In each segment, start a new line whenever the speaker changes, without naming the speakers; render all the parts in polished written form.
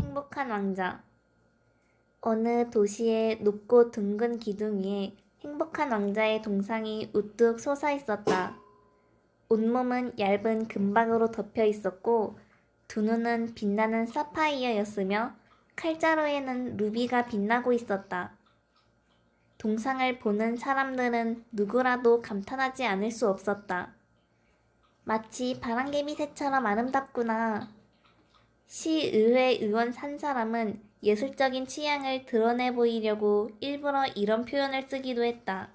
행복한 왕자. 어느 도시의 높고 둥근 기둥 위에 행복한 왕자의 동상이 우뚝 솟아 있었다. 온몸은 얇은 금박으로 덮여 있었고 두 눈은 빛나는 사파이어였으며 칼자루에는 루비가 빛나고 있었다. 동상을 보는 사람들은 누구라도 감탄하지 않을 수 없었다. 마치 바람개비 새처럼 아름답구나. 시의회 의원 한 사람은 예술적인 취향을 드러내 보이려고 일부러 이런 표현을 쓰기도 했다.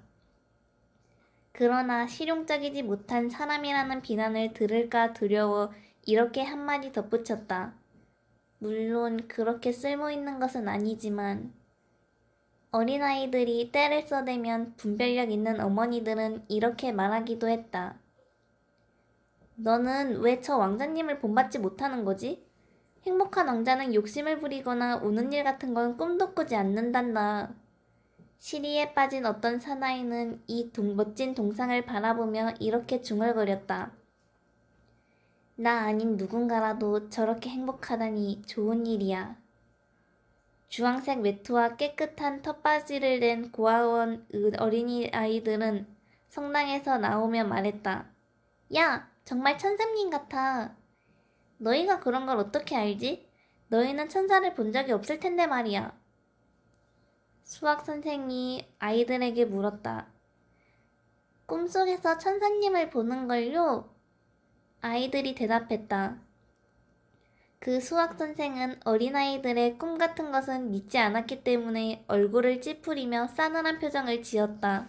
그러나 실용적이지 못한 사람이라는 비난을 들을까 두려워 이렇게 한마디 덧붙였다. 물론 그렇게 쓸모있는 것은 아니지만 어린아이들이 때를 써대면 분별력 있는 어머니들은 이렇게 말하기도 했다. 너는 왜 저 왕자님을 본받지 못하는 거지? 행복한 왕자는 욕심을 부리거나 우는 일 같은 건 꿈도 꾸지 않는단다. 시리에 빠진 어떤 사나이는 이 멋진 동상을 바라보며 이렇게 중얼거렸다. 나 아닌 누군가라도 저렇게 행복하다니 좋은 일이야. 주황색 외투와 깨끗한 텃바지를 댄 고아원 어린이아이들은 성당에서 나오며 말했다. 야, 정말 천사님 같아. 너희가 그런 걸 어떻게 알지? 너희는 천사를 본 적이 없을 텐데 말이야. 수학 선생이 아이들에게 물었다. 꿈속에서 천사님을 보는 걸요? 아이들이 대답했다. 그 수학 선생은 어린아이들의 꿈 같은 것은 믿지 않았기 때문에 얼굴을 찌푸리며 싸늘한 표정을 지었다.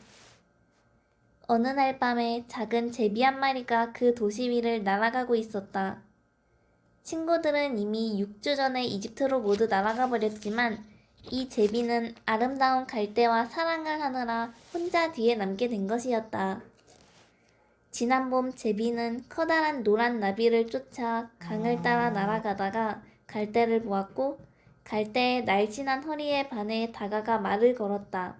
어느 날 밤에 작은 제비 한 마리가 그 도시 위를 날아가고 있었다. 친구들은 이미 6주 전에 이집트로 모두 날아가 버렸지만 이 제비는 아름다운 갈대와 사랑을 하느라 혼자 뒤에 남게 된 것이었다. 지난 봄 제비는 커다란 노란 나비를 쫓아 강을 따라 날아가다가 갈대를 보았고 갈대의 날씬한 허리에 반해 다가가 말을 걸었다.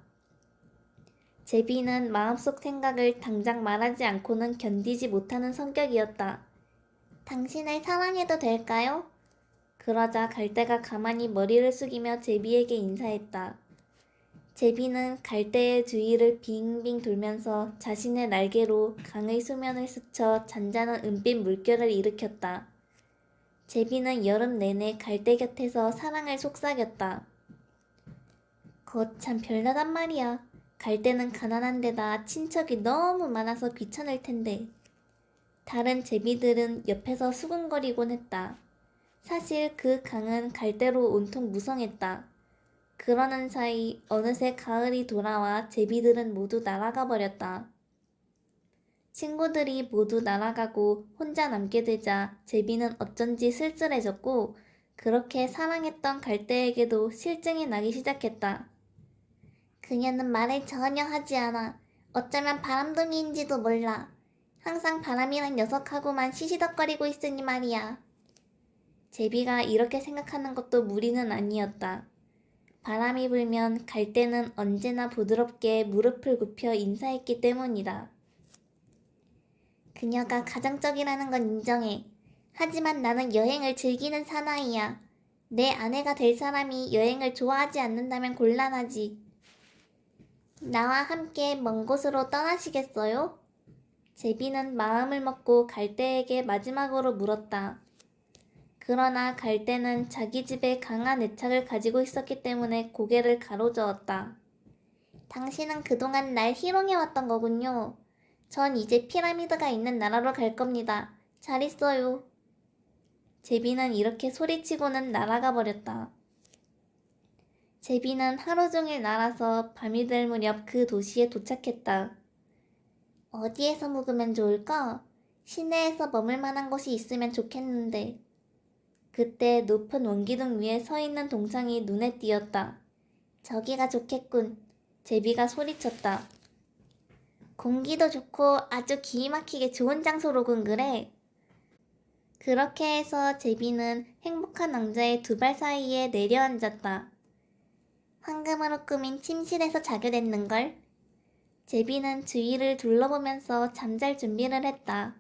제비는 마음속 생각을 당장 말하지 않고는 견디지 못하는 성격이었다. 당신을 사랑해도 될까요? 그러자 갈대가 가만히 머리를 숙이며 제비에게 인사했다. 제비는 갈대의 주위를 빙빙 돌면서 자신의 날개로 강의 수면을 스쳐 잔잔한 은빛 물결을 일으켰다. 제비는 여름 내내 갈대 곁에서 사랑을 속삭였다. 거참 별나단 말이야. 갈대는 가난한 데다 친척이 너무 많아서 귀찮을 텐데. 다른 제비들은 옆에서 수군거리곤 했다. 사실 그 강은 갈대로 온통 무성했다. 그러는 사이 어느새 가을이 돌아와 제비들은 모두 날아가 버렸다. 친구들이 모두 날아가고 혼자 남게 되자 제비는 어쩐지 쓸쓸해졌고 그렇게 사랑했던 갈대에게도 실증이 나기 시작했다. 그녀는 말을 전혀 하지 않아. 어쩌면 바람둥이인지도 몰라. 항상 바람이란 녀석하고만 시시덕거리고 있으니 말이야. 제비가 이렇게 생각하는 것도 무리는 아니었다. 바람이 불면 갈대는 언제나 부드럽게 무릎을 굽혀 인사했기 때문이다. 그녀가 가정적이라는 건 인정해. 하지만 나는 여행을 즐기는 사나이야. 내 아내가 될 사람이 여행을 좋아하지 않는다면 곤란하지. 나와 함께 먼 곳으로 떠나시겠어요? 제비는 마음을 먹고 갈대에게 마지막으로 물었다. 그러나 갈대는 자기 집에 강한 애착을 가지고 있었기 때문에 고개를 가로저었다. 당신은 그동안 날 희롱해왔던 거군요. 전 이제 피라미드가 있는 나라로 갈 겁니다. 잘 있어요. 제비는 이렇게 소리치고는 날아가 버렸다. 제비는 하루 종일 날아서 밤이 될 무렵 그 도시에 도착했다. 어디에서 묵으면 좋을까? 시내에서 머물 만한 곳이 있으면 좋겠는데. 그때 높은 원기둥 위에 서 있는 동상이 눈에 띄었다. 저기가 좋겠군. 제비가 소리쳤다. 공기도 좋고 아주 기이 막히게 좋은 장소로군 그래. 그렇게 해서 제비는 행복한 왕자의 두 발 사이에 내려앉았다. 황금으로 꾸민 침실에서 자게 됐는걸. 제비는 주위를 둘러보면서 잠잘 준비를 했다.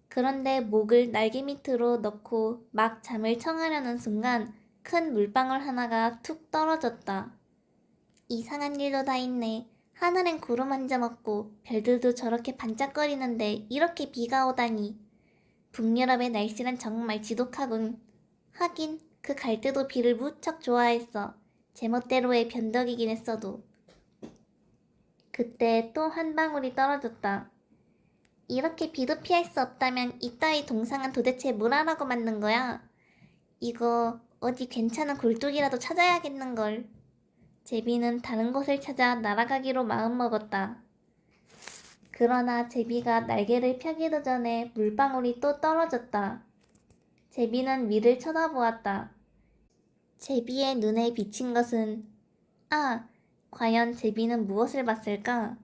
그런데 목을 날개 밑으로 넣고 막 잠을 청하려는 순간 큰 물방울 하나가 툭 떨어졌다. 이상한 일도 다 있네. 하늘엔 구름 한 점 없고 별들도 저렇게 반짝거리는데 이렇게 비가 오다니. 북유럽의 날씨는 정말 지독하군. 하긴 그 갈대도 비를 무척 좋아했어. 제멋대로의 변덕이긴 했어도. 그때 또 한 방울이 떨어졌다. 이렇게 비도 피할 수 없다면 이따위 동상은 도대체 뭘 하라고 만든 거야? 이거 어디 괜찮은 굴뚝이라도 찾아야겠는걸. 제비는 다른 곳을 찾아 날아가기로 마음먹었다. 그러나 제비가 날개를 펴기도 전에 물방울이 또 떨어졌다. 제비는 위를 쳐다보았다. 제비의 눈에 비친 것은 과연 제비는 무엇을 봤을까?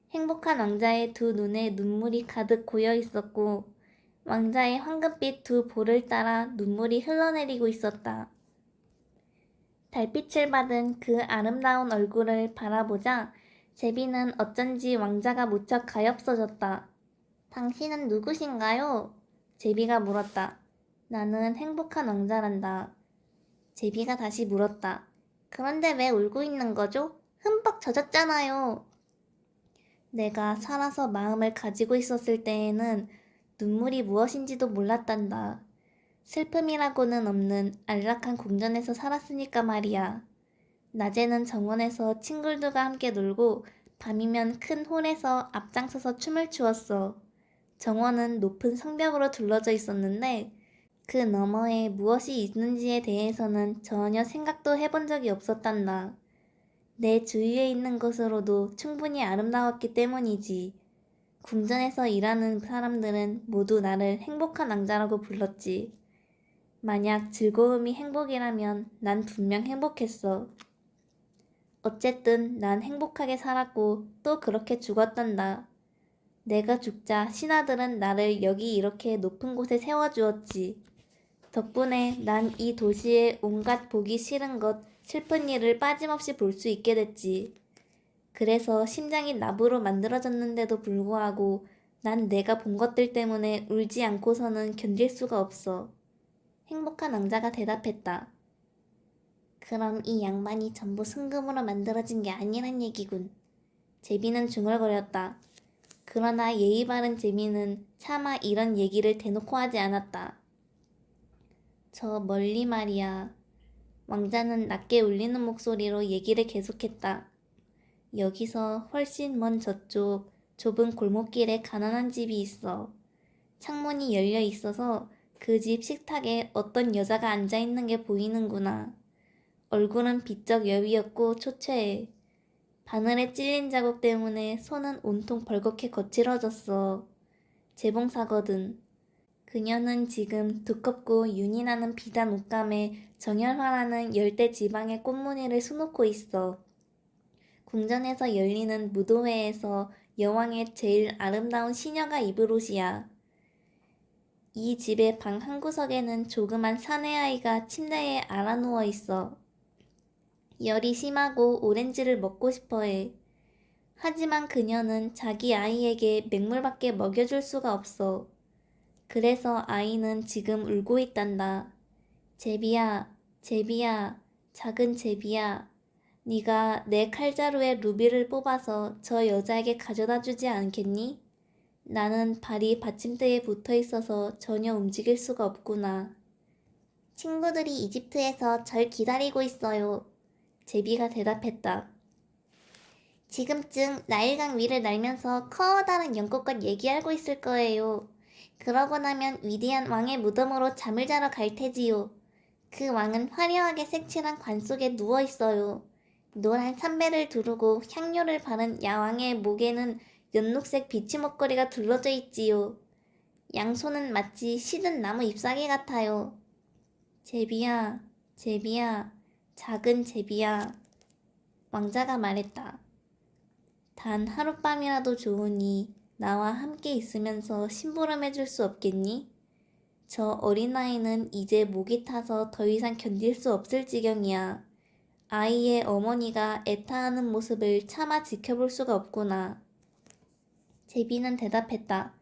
행복한 왕자의 두 눈에 눈물이 가득 고여 있었고 왕자의 황금빛 두 볼을 따라 눈물이 흘러내리고 있었다. 달빛을 받은 그 아름다운 얼굴을 바라보자 제비는 어쩐지 왕자가 무척 가엾어졌다. 당신은 누구신가요? 제비가 물었다. 나는 행복한 왕자란다. 제비가 다시 물었다. 그런데 왜 울고 있는 거죠? 흠뻑 젖었잖아요. 내가 살아서 마음을 가지고 있었을 때에는 눈물이 무엇인지도 몰랐단다. 슬픔이라고는 없는 안락한 궁전에서 살았으니까 말이야. 낮에는 정원에서 친구들과 함께 놀고 밤이면 큰 홀에서 앞장서서 춤을 추었어. 정원은 높은 성벽으로 둘러져 있었는데 그 너머에 무엇이 있는지에 대해서는 전혀 생각도 해본 적이 없었단다. 내 주위에 있는 것으로도 충분히 아름다웠기 때문이지. 궁전에서 일하는 사람들은 모두 나를 행복한 왕자라고 불렀지. 만약 즐거움이 행복이라면 난 분명 행복했어. 어쨌든 난 행복하게 살았고 또 그렇게 죽었단다. 내가 죽자 신하들은 나를 여기 이렇게 높은 곳에 세워주었지. 덕분에 난 이 도시의 온갖 보기 싫은 것, 슬픈 일을 빠짐없이 볼 수 있게 됐지. 그래서 심장이 나부로 만들어졌는데도 불구하고 난 내가 본 것들 때문에 울지 않고서는 견딜 수가 없어. 행복한 왕자가 대답했다. 그럼 이 양반이 전부 순금으로 만들어진 게 아니란 얘기군. 제비는 중얼거렸다. 그러나 예의 바른 제비는 차마 이런 얘기를 대놓고 하지 않았다. 저 멀리 말이야. 왕자는 낮게 울리는 목소리로 얘기를 계속했다. 여기서 훨씬 먼 저쪽 좁은 골목길에 가난한 집이 있어. 창문이 열려 있어서 그 집 식탁에 어떤 여자가 앉아 있는 게 보이는구나. 얼굴은 비쩍 여위었고 초췌해. 바늘에 찔린 자국 때문에 손은 온통 벌겋게 거칠어졌어. 재봉사거든. 그녀는 지금 두껍고 윤이 나는 비단 옷감에 정열화라는 열대 지방의 꽃무늬를 수놓고 있어. 궁전에서 열리는 무도회에서 여왕의 제일 아름다운 시녀가 입을 옷이야. 이 집의 방 한 구석에는 조그만 사내아이가 침대에 알아누워 있어. 열이 심하고 오렌지를 먹고 싶어해. 하지만 그녀는 자기 아이에게 맹물밖에 먹여줄 수가 없어. 그래서 아이는 지금 울고 있단다. 제비야, 제비야, 작은 제비야. 네가 내 칼자루에 루비를 뽑아서 저 여자에게 가져다 주지 않겠니? 나는 발이 받침대에 붙어 있어서 전혀 움직일 수가 없구나. 친구들이 이집트에서 절 기다리고 있어요. 제비가 대답했다. 지금쯤 나일강 위를 날면서 커다란 연꽃과 얘기하고 있을 거예요. 그러고 나면 위대한 왕의 무덤으로 잠을 자러 갈 테지요. 그 왕은 화려하게 색칠한 관 속에 누워 있어요. 노란 삼배를 두르고 향료를 바른 야왕의 목에는 연녹색 비치 목걸이가 둘러져 있지요. 양손은 마치 시든 나무 잎사귀 같아요. 제비야, 제비야, 작은 제비야. 왕자가 말했다. 단 하룻밤이라도 좋으니 나와 함께 있으면서 심부름해줄 수 없겠니? 저 어린아이는 이제 목이 타서 더 이상 견딜 수 없을 지경이야. 아이의 어머니가 애타하는 모습을 차마 지켜볼 수가 없구나. 제비는 대답했다.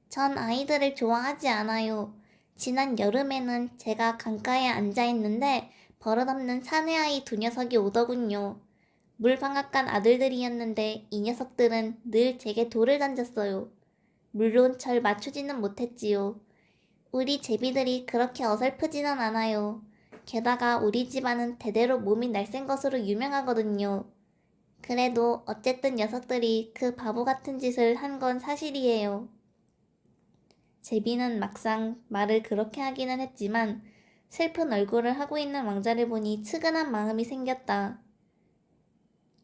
전 아이들을 좋아하지 않아요. 지난 여름에는 제가 강가에 앉아 있는데 버릇없는 사내아이 두 녀석이 오더군요. 물방앗간 아들들이었는데 이 녀석들은 늘 제게 돌을 던졌어요. 물론 절 맞추지는 못했지요. 우리 제비들이 그렇게 어설프지는 않아요. 게다가 우리 집안은 대대로 몸이 날쌘 것으로 유명하거든요. 그래도 어쨌든 녀석들이 그 바보 같은 짓을 한 건 사실이에요. 제비는 막상 말을 그렇게 하기는 했지만 슬픈 얼굴을 하고 있는 왕자를 보니 측은한 마음이 생겼다.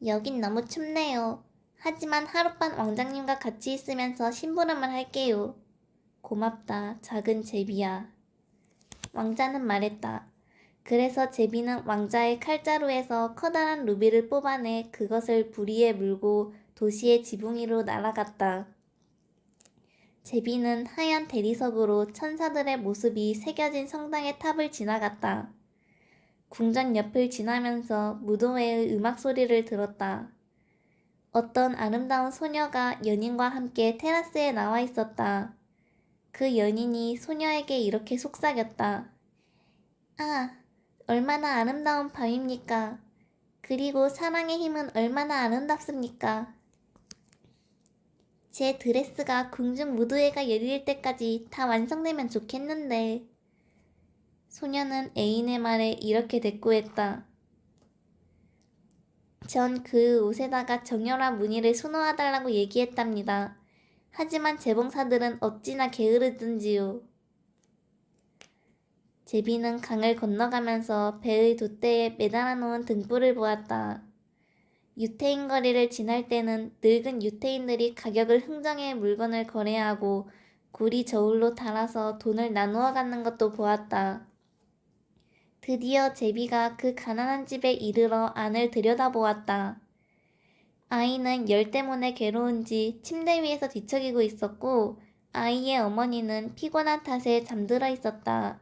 여긴 너무 춥네요. 하지만 하룻밤 왕자님과 같이 있으면서 심부름을 할게요. 고맙다, 작은 제비야. 왕자는 말했다. 그래서 제비는 왕자의 칼자루에서 커다란 루비를 뽑아내 그것을 부리에 물고 도시의 지붕 위로 날아갔다. 제비는 하얀 대리석으로 천사들의 모습이 새겨진 성당의 탑을 지나갔다. 궁전 옆을 지나면서 무도회의 음악 소리를 들었다. 어떤 아름다운 소녀가 연인과 함께 테라스에 나와 있었다. 그 연인이 소녀에게 이렇게 속삭였다. 아, 얼마나 아름다운 밤입니까? 그리고 사랑의 힘은 얼마나 아름답습니까? 제 드레스가 궁중 무도회가 열릴 때까지 다 완성되면 좋겠는데. 소녀는 애인의 말에 이렇게 대꾸했다. 전 그 옷에다가 정열한 무늬를 수놓아달라고 얘기했답니다. 하지만 재봉사들은 어찌나 게으르든지요. 제비는 강을 건너가면서 배의 돛대에 매달아 놓은 등불을 보았다. 유태인 거리를 지날 때는 늙은 유태인들이 가격을 흥정해 물건을 거래하고 구리 저울로 달아서 돈을 나누어 갖는 것도 보았다. 드디어 제비가 그 가난한 집에 이르러 안을 들여다보았다. 아이는 열 때문에 괴로운지 침대 위에서 뒤척이고 있었고 아이의 어머니는 피곤한 탓에 잠들어 있었다.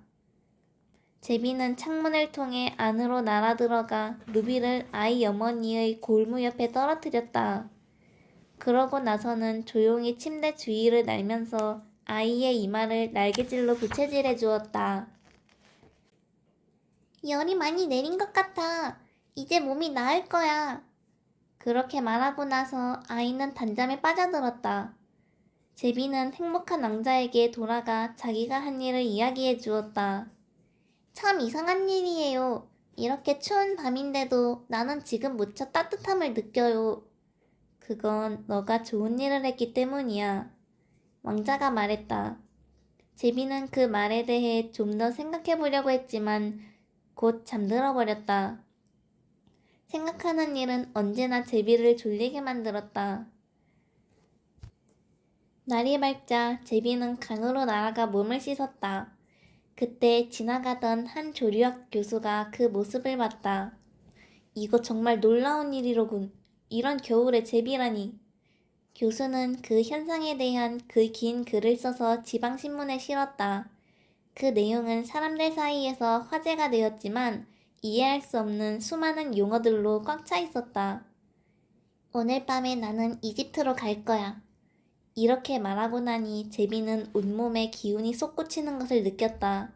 제비는 창문을 통해 안으로 날아들어가 루비를 아이 어머니의 골무 옆에 떨어뜨렸다. 그러고 나서는 조용히 침대 주위를 날면서 아이의 이마를 날개질로 부채질해 주었다. 열이 많이 내린 것 같아. 이제 몸이 나을 거야. 그렇게 말하고 나서 아이는 단잠에 빠져들었다. 제비는 행복한 왕자에게 돌아가 자기가 한 일을 이야기해 주었다. 참 이상한 일이에요. 이렇게 추운 밤인데도 나는 지금 무척 따뜻함을 느껴요. 그건 너가 좋은 일을 했기 때문이야. 왕자가 말했다. 제비는 그 말에 대해 좀 더 생각해 보려고 했지만 곧 잠들어 버렸다. 생각하는 일은 언제나 제비를 졸리게 만들었다. 날이 밝자 제비는 강으로 날아가 몸을 씻었다. 그때 지나가던 한 조류학 교수가 그 모습을 봤다. 이거 정말 놀라운 일이로군. 이런 겨울에 제비라니. 교수는 그 현상에 대한 그 긴 글을 써서 지방신문에 실었다. 그 내용은 사람들 사이에서 화제가 되었지만 이해할 수 없는 수많은 용어들로 꽉 차 있었다. 오늘 밤에 나는 이집트로 갈 거야. 이렇게 말하고 나니 제비는 온몸에 기운이 솟구치는 것을 느꼈다.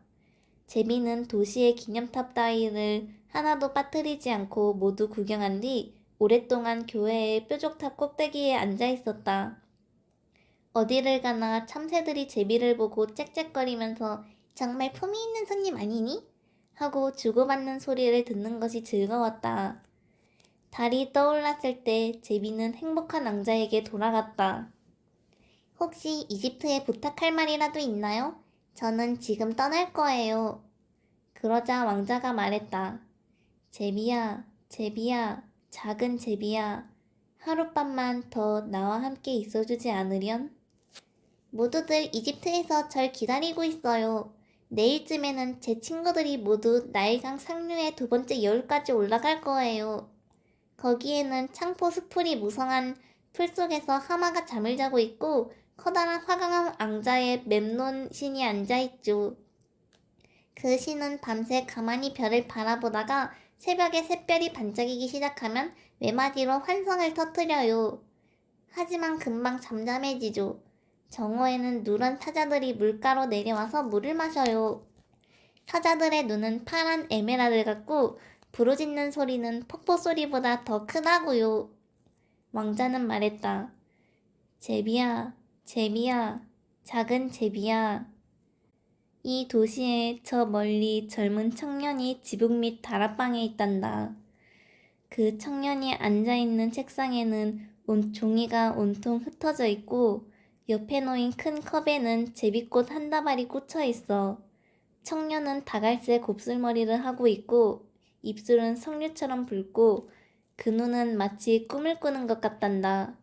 제비는 도시의 기념탑 따위를 하나도 빠뜨리지 않고 모두 구경한 뒤 오랫동안 교회의 뾰족탑 꼭대기에 앉아 있었다. 어디를 가나 참새들이 제비를 보고 짹짹거리면서 정말 품위 있는 손님 아니니? 하고 주고받는 소리를 듣는 것이 즐거웠다. 달이 떠올랐을 때 제비는 행복한 왕자에게 돌아갔다. 혹시 이집트에 부탁할 말이라도 있나요? 저는 지금 떠날 거예요. 그러자 왕자가 말했다. 제비야, 제비야, 작은 제비야, 하룻밤만 더 나와 함께 있어주지 않으련? 모두들 이집트에서 절 기다리고 있어요. 내일쯤에는 제 친구들이 모두 나일강 상류의 두 번째 여울까지 올라갈 거예요. 거기에는 창포 수풀이 무성한 풀 속에서 하마가 잠을 자고 있고 커다란 화강암 앙자에 memnon 신이 앉아있죠. 그 신은 밤새 가만히 별을 바라보다가 새벽에 샛별이 반짝이기 시작하면 외마디로 환성을 터뜨려요. 하지만 금방 잠잠해지죠. 정오에는 누런 사자들이 물가로 내려와서 물을 마셔요. 사자들의 눈은 파란 에메랄드 같고 부르짖는 소리는 폭포 소리보다 더 크다고요. 왕자는 말했다. 제비야, 제비야, 작은 제비야. 이 도시에 저 멀리 젊은 청년이 지붕 밑 다락방에 있단다. 그 청년이 앉아있는 책상에는 종이가 온통 흩어져 있고 옆에 놓인 큰 컵에는 제비꽃 한 다발이 꽂혀 있어. 청년은 다갈색 곱슬머리를 하고 있고 입술은 석류처럼 붉고 그 눈은 마치 꿈을 꾸는 것 같단다.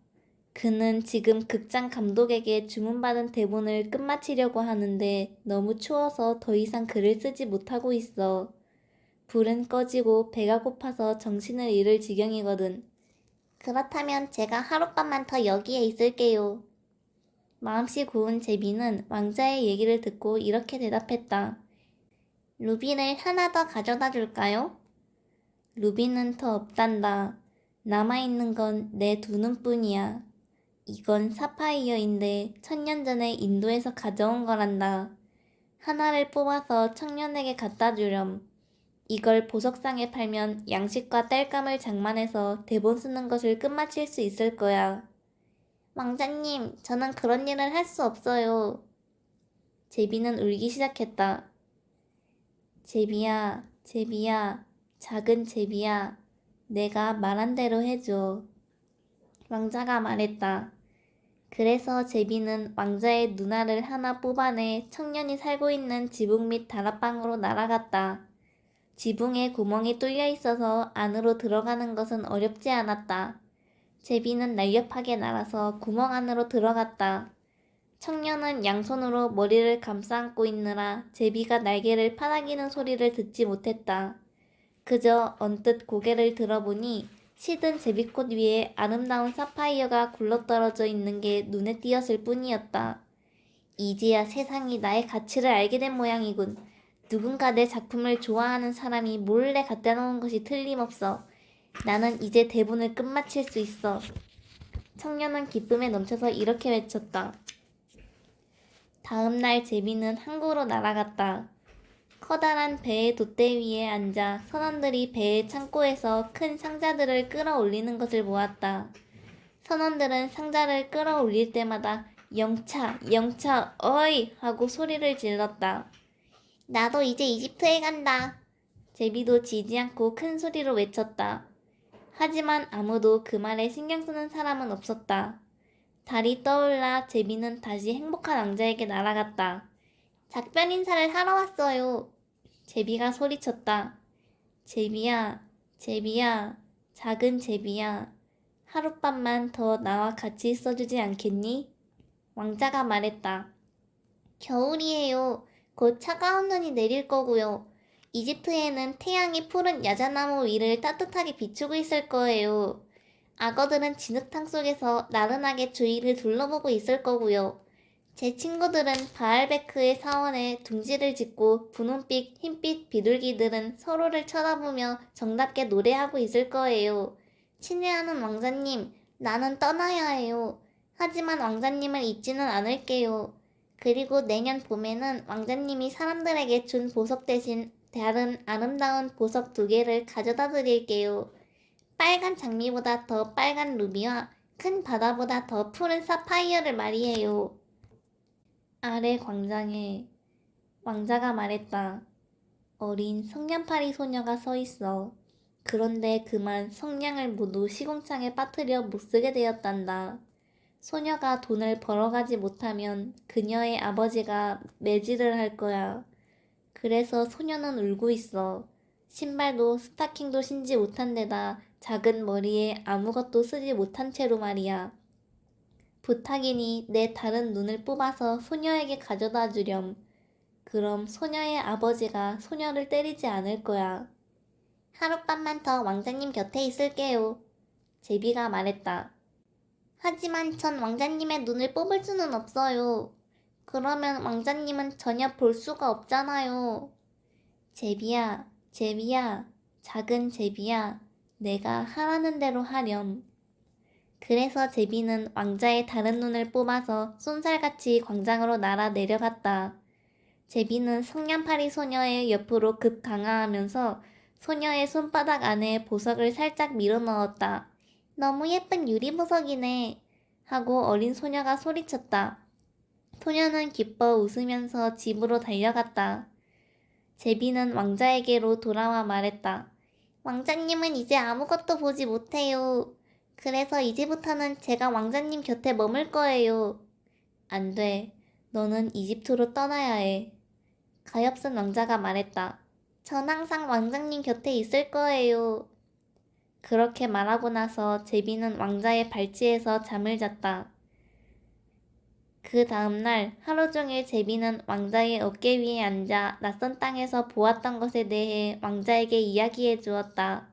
그는 지금 극장 감독에게 주문받은 대본을 끝마치려고 하는데 너무 추워서 더 이상 글을 쓰지 못하고 있어. 불은 꺼지고 배가 고파서 정신을 잃을 지경이거든. 그렇다면 제가 하룻밤만 더 여기에 있을게요. 마음씨 고운 제비는 왕자의 얘기를 듣고 이렇게 대답했다. 루비를 하나 더 가져다 줄까요? 루비는 더 없단다. 남아있는 건 내 두 눈뿐이야. 이건 사파이어인데 1000년 전에 인도에서 가져온 거란다. 하나를 뽑아서 청년에게 갖다 주렴. 이걸 보석상에 팔면 양식과 땔감을 장만해서 대본 쓰는 것을 끝마칠 수 있을 거야. 왕자님, 저는 그런 일을 할 수 없어요. 제비는 울기 시작했다. 제비야, 제비야, 작은 제비야, 내가 말한 대로 해줘. 왕자가 말했다. 그래서 제비는 왕자의 누나를 하나 뽑아내 청년이 살고 있는 지붕 밑 다락방으로 날아갔다. 지붕에 구멍이 뚫려 있어서 안으로 들어가는 것은 어렵지 않았다. 제비는 날렵하게 날아서 구멍 안으로 들어갔다. 청년은 양손으로 머리를 감싸 안고 있느라 제비가 날개를 파닥이는 소리를 듣지 못했다. 그저 언뜻 고개를 들어보니 시든 제비꽃 위에 아름다운 사파이어가 굴러떨어져 있는 게 눈에 띄었을 뿐이었다. 이제야 세상이 나의 가치를 알게 된 모양이군. 누군가 내 작품을 좋아하는 사람이 몰래 갖다 놓은 것이 틀림없어. 나는 이제 대본을 끝마칠 수 있어. 청년은 기쁨에 넘쳐서 이렇게 외쳤다. 다음 날 제비는 항구로 날아갔다. 커다란 배의 돛대 위에 앉아 선원들이 배의 창고에서 큰 상자들을 끌어올리는 것을 보았다. 선원들은 상자를 끌어올릴 때마다 영차, 영차, 어이! 하고 소리를 질렀다. 나도 이제 이집트에 간다. 제비도 지지 않고 큰 소리로 외쳤다. 하지만 아무도 그 말에 신경 쓰는 사람은 없었다. 달이 떠올라 제비는 다시 행복한 왕자에게 날아갔다. 작별 인사를 하러 왔어요. 제비가 소리쳤다. 제비야, 제비야, 작은 제비야. 하룻밤만 더 나와 같이 있어주지 않겠니? 왕자가 말했다. 겨울이에요. 곧 차가운 눈이 내릴 거고요. 이집트에는 태양이 푸른 야자나무 위를 따뜻하게 비추고 있을 거예요. 악어들은 진흙탕 속에서 나른하게 주위를 둘러보고 있을 거고요. 제 친구들은 바알베크의 사원에 둥지를 짓고 분홍빛, 흰빛 비둘기들은 서로를 쳐다보며 정답게 노래하고 있을 거예요. 친애하는 왕자님, 나는 떠나야 해요. 하지만 왕자님을 잊지는 않을게요. 그리고 내년 봄에는 왕자님이 사람들에게 준 보석 대신 다른 아름다운 보석 2개를 가져다 드릴게요. 빨간 장미보다 더 빨간 루비와 큰 바다보다 더 푸른 사파이어를 말이에요. 아래 광장에 왕자가 말했다. 어린 성냥팔이 소녀가 서 있어. 그런데 그만 성냥을 모두 시궁창에 빠뜨려 못쓰게 되었단다. 소녀가 돈을 벌어가지 못하면 그녀의 아버지가 매질을 할 거야. 그래서 소녀는 울고 있어. 신발도 스타킹도 신지 못한 데다 작은 머리에 아무것도 쓰지 못한 채로 말이야. 부탁이니 내 다른 눈을 뽑아서 소녀에게 가져다 주렴. 그럼 소녀의 아버지가 소녀를 때리지 않을 거야. 하룻밤만 더 왕자님 곁에 있을게요. 제비가 말했다. 하지만 전 왕자님의 눈을 뽑을 수는 없어요. 그러면 왕자님은 전혀 볼 수가 없잖아요. 제비야, 제비야, 작은 제비야, 내가 하라는 대로 하렴. 그래서 제비는 왕자의 다른 눈을 뽑아서 쏜살같이 광장으로 날아 내려갔다. 제비는 성냥팔이 소녀의 옆으로 급 강화하면서 소녀의 손바닥 안에 보석을 살짝 밀어 넣었다. 너무 예쁜 유리보석이네. 하고 어린 소녀가 소리쳤다. 소녀는 기뻐 웃으면서 집으로 달려갔다. 제비는 왕자에게로 돌아와 말했다. 왕자님은 이제 아무것도 보지 못해요. 그래서 이제부터는 제가 왕자님 곁에 머물 거예요. 안 돼. 너는 이집트로 떠나야 해. 가엾은 왕자가 말했다. 전 항상 왕자님 곁에 있을 거예요. 그렇게 말하고 나서 제비는 왕자의 발치에서 잠을 잤다. 그 다음날 하루 종일 제비는 왕자의 어깨 위에 앉아 낯선 땅에서 보았던 것에 대해 왕자에게 이야기해 주었다.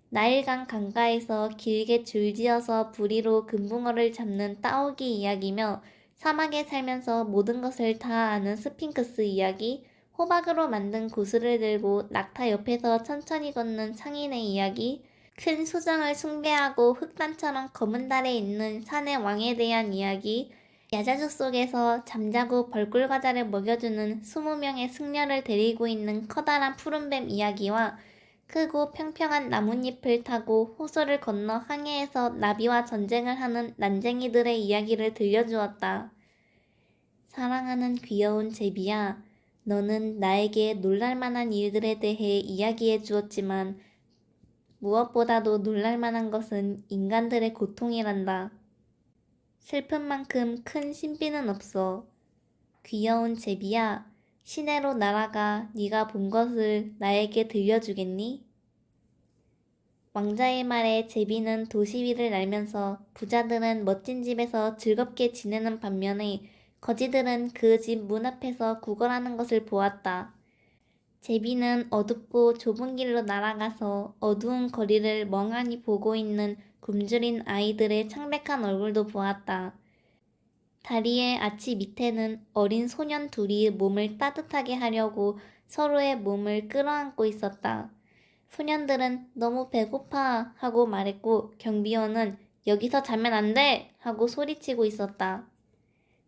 나일강 강가에서 길게 줄지어서 부리로 금붕어를 잡는 따오기 이야기며 사막에 살면서 모든 것을 다 아는 스핑크스 이야기, 호박으로 만든 구슬을 들고 낙타 옆에서 천천히 걷는 상인의 이야기, 큰 수정을 숭배하고 흑단처럼 검은 달에 있는 산의 왕에 대한 이야기, 야자수 속에서 잠자고 벌꿀과자를 먹여주는 20명의 승려를 데리고 있는 커다란 푸른뱀 이야기와 크고 평평한 나뭇잎을 타고 호수를 건너 항해에서 나비와 전쟁을 하는 난쟁이들의 이야기를 들려주었다. 사랑하는 귀여운 제비야, 너는 나에게 놀랄만한 일들에 대해 이야기해 주었지만 무엇보다도 놀랄만한 것은 인간들의 고통이란다. 슬픈 만큼 큰 신비는 없어. 귀여운 제비야, 시내로 날아가 네가 본 것을 나에게 들려주겠니? 왕자의 말에 제비는 도시 위를 날면서 부자들은 멋진 집에서 즐겁게 지내는 반면에 거지들은 그 집 문 앞에서 구걸하는 것을 보았다. 제비는 어둡고 좁은 길로 날아가서 어두운 거리를 멍하니 보고 있는 굶주린 아이들의 창백한 얼굴도 보았다. 다리의 아치 밑에는 어린 소년 둘이 몸을 따뜻하게 하려고 서로의 몸을 끌어안고 있었다. 소년들은 너무 배고파 하고 말했고 경비원은 여기서 자면 안 돼! 하고 소리치고 있었다.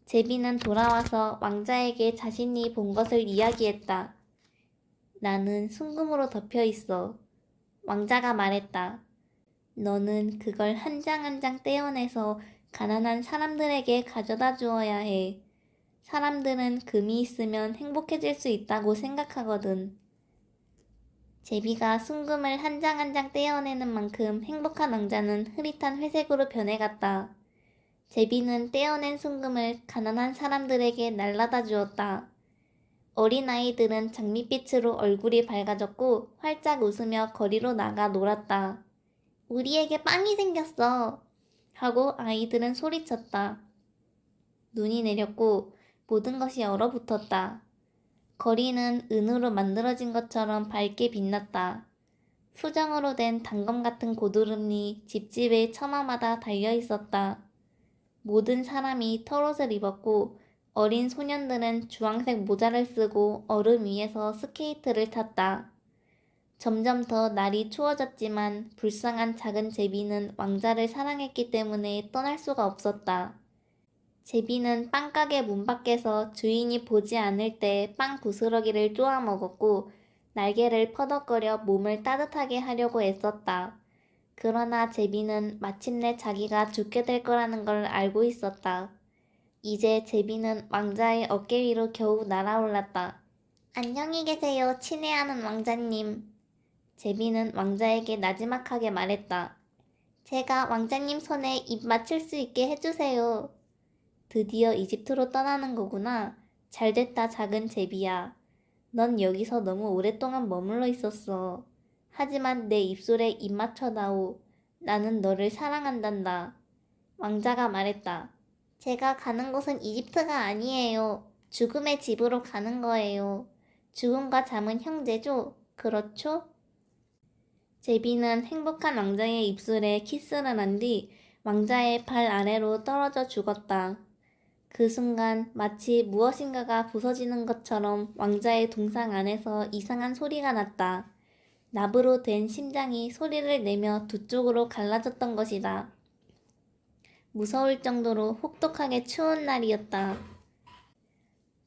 제비는 돌아와서 왕자에게 자신이 본 것을 이야기했다. 나는 순금으로 덮여 있어. 왕자가 말했다. 너는 그걸 한 장 한 장 떼어내서 가난한 사람들에게 가져다 주어야 해. 사람들은 금이 있으면 행복해질 수 있다고 생각하거든. 제비가 순금을 한 장 한 장 떼어내는 만큼 행복한 왕자는 흐릿한 회색으로 변해갔다. 제비는 떼어낸 순금을 가난한 사람들에게 날라다 주었다. 어린아이들은 장밋빛으로 얼굴이 밝아졌고 활짝 웃으며 거리로 나가 놀았다. 우리에게 빵이 생겼어! 하고 아이들은 소리쳤다. 눈이 내렸고 모든 것이 얼어붙었다. 거리는 은으로 만들어진 것처럼 밝게 빛났다. 수정으로 된 단검 같은 고드름이 집집의 처마마다 달려 있었다. 모든 사람이 털옷을 입었고 어린 소년들은 주황색 모자를 쓰고 얼음 위에서 스케이트를 탔다. 점점 더 날이 추워졌지만 불쌍한 작은 제비는 왕자를 사랑했기 때문에 떠날 수가 없었다. 제비는 빵가게 문 밖에서 주인이 보지 않을 때 빵 부스러기를 쪼아 먹었고 날개를 퍼덕거려 몸을 따뜻하게 하려고 애썼다. 그러나 제비는 마침내 자기가 죽게 될 거라는 걸 알고 있었다. 이제 제비는 왕자의 어깨 위로 겨우 날아올랐다. 안녕히 계세요, 친애하는 왕자님. 제비는 왕자에게 나지막하게 말했다. 제가 왕자님 손에 입 맞출 수 있게 해주세요. 드디어 이집트로 떠나는 거구나. 잘됐다, 작은 제비야. 넌 여기서 너무 오랫동안 머물러 있었어. 하지만 내 입술에 입 맞춰다오. 나는 너를 사랑한단다. 왕자가 말했다. 제가 가는 곳은 이집트가 아니에요. 죽음의 집으로 가는 거예요. 죽음과 잠은 형제죠? 그렇죠? 제비는 행복한 왕자의 입술에 키스를 한 뒤 왕자의 발 아래로 떨어져 죽었다. 그 순간 마치 무엇인가가 부서지는 것처럼 왕자의 동상 안에서 이상한 소리가 났다. 납으로 된 심장이 소리를 내며 두 쪽으로 갈라졌던 것이다. 무서울 정도로 혹독하게 추운 날이었다.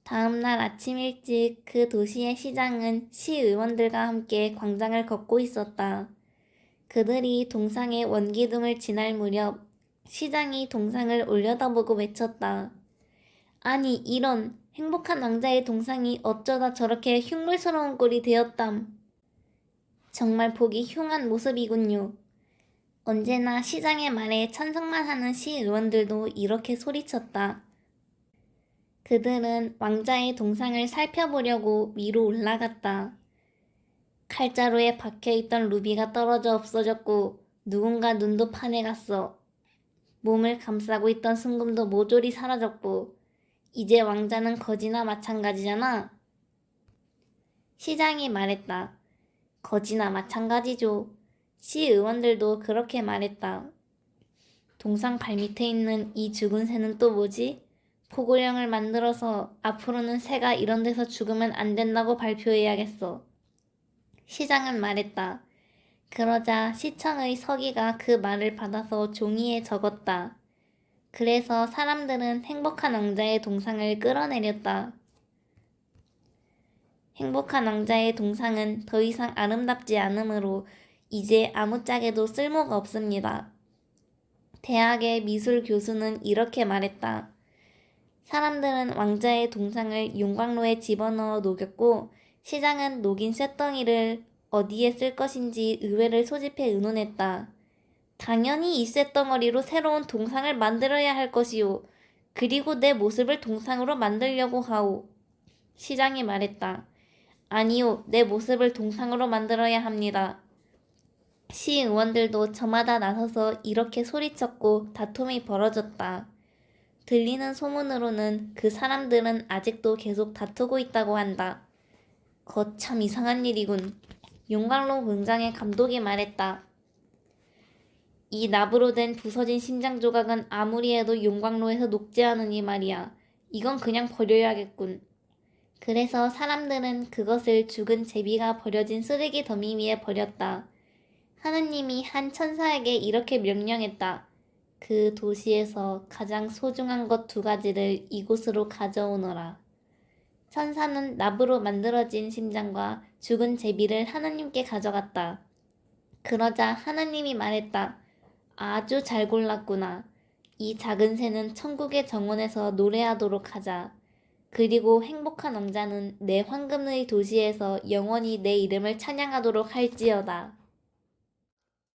다음 날 아침 일찍 그 도시의 시장은 시의원들과 함께 광장을 걷고 있었다. 그들이 동상의 원기둥을 지날 무렵 시장이 동상을 올려다보고 외쳤다. 아니 이런 행복한 왕자의 동상이 어쩌다 저렇게 흉물스러운 꼴이 되었담. 정말 보기 흉한 모습이군요. 언제나 시장의 말에 찬성만 하는 시의원들도 이렇게 소리쳤다. 그들은 왕자의 동상을 살펴보려고 위로 올라갔다. 칼자루에 박혀있던 루비가 떨어져 없어졌고 누군가 눈도 파내갔어. 몸을 감싸고 있던 순금도 모조리 사라졌고 이제 왕자는 거지나 마찬가지잖아. 시장이 말했다. 거지나 마찬가지죠. 시의원들도 그렇게 말했다. 동상 발밑에 있는 이 죽은 새는 또 뭐지? 포고령을 만들어서 앞으로는 새가 이런 데서 죽으면 안 된다고 발표해야겠어. 시장은 말했다. 그러자 시청의 서기가 그 말을 받아서 종이에 적었다. 그래서 사람들은 행복한 왕자의 동상을 끌어내렸다. 행복한 왕자의 동상은 더 이상 아름답지 않으므로 이제 아무짝에도 쓸모가 없습니다. 대학의 미술 교수는 이렇게 말했다. 사람들은 왕자의 동상을 용광로에 집어넣어 녹였고 시장은 녹인 쇳덩이를 어디에 쓸 것인지 의회를 소집해 의논했다. 당연히 이 쇳덩어리로 새로운 동상을 만들어야 할 것이오. 그리고 내 모습을 동상으로 만들려고 하오. 시장이 말했다. 아니요, 내 모습을 동상으로 만들어야 합니다. 시의원들도 저마다 나서서 이렇게 소리쳤고 다툼이 벌어졌다. 들리는 소문으로는 그 사람들은 아직도 계속 다투고 있다고 한다. 거참 이상한 일이군. 용광로 공장의 감독이 말했다. 이 납으로 된 부서진 심장 조각은 아무리 해도 용광로에서 녹지 않으니 말이야. 이건 그냥 버려야겠군. 그래서 사람들은 그것을 죽은 제비가 버려진 쓰레기 더미 위에 버렸다. 하느님이 한 천사에게 이렇게 명령했다. 그 도시에서 가장 소중한 것 2가지를 이곳으로 가져오너라. 천사는 납으로 만들어진 심장과 죽은 제비를 하느님께 가져갔다. 그러자 하느님이 말했다. 아주 잘 골랐구나. 이 작은 새는 천국의 정원에서 노래하도록 하자. 그리고 행복한 왕자는 내 황금의 도시에서 영원히 내 이름을 찬양하도록 할지어다.